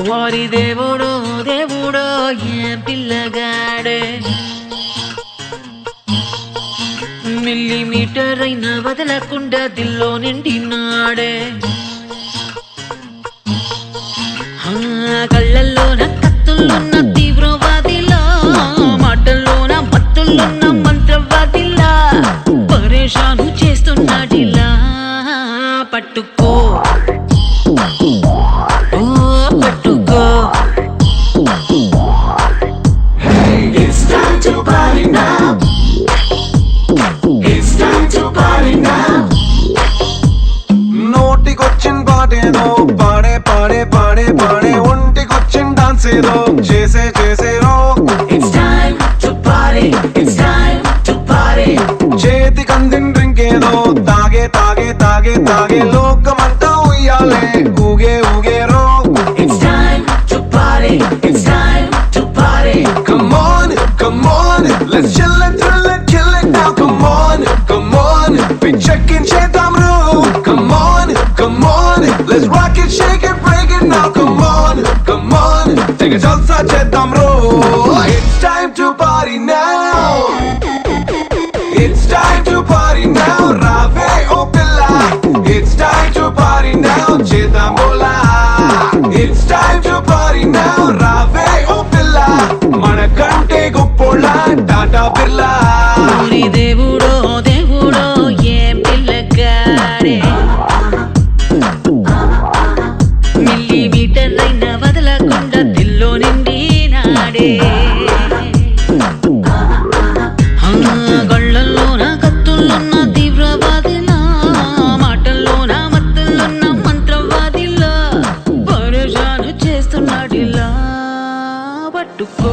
వారి దేవుడో దేవుడో ఏం పిల్లగాడే మిల్లీమీటర్ అయినా వదలకుండా దిల్లో నిండినాడే కళ్ళల్లోన కత్తుల్లోన తీవ్రవాదిలా మాటల్లోన మత్తుల్లోన మంత్రవాదిలా పరేషాను చేస్తున్నాడిలా పట్టుకో పట్టుకో It's time to party now. It's time to party now. నోటికొచ్చిన పాటేదో పాడే పాడే పాడే పాడే ఒంటికొచ్చిన డాన్స్ ఏదో చేసే చేసేరో It's time to party. It's time to party. చేతికందిన డ్రింక్ ఏదో తాగే తాగే తాగే తాగే లోకమంతా ఉయ్యాలే ఊగే ఊగేరో It's time to party. It's time to party. Come on, let's chill and thrill and kill it now. Come on, be checking చేద్దాం రో. Come on, let's rock it, shake it, break it now. Come on, take a జల్సా చేద్దాం రో. It's time to party now. It's time to party now. రావే ఓ పిల్ల. It's time to party now. చేద్దాం బోలా. It's time to party now. రావే ఓ పిల్ల. మనకంటే గొప్పోళ్ళ టాటా బిర్లా. వారి దేవుడో దేవుడో ఏం పిల్లగాడే మిల్లీమీటర్ అయినా వదలకుండా దిల్లో నిండినాడే కళ్ళల్లోన కత్తుల్లోన తీవ్రవాదిలా మాటల్లోన మత్తుల్లోన మంత్రవాదిలా పరేషాను చేస్తున్నాడిలా పట్టుకో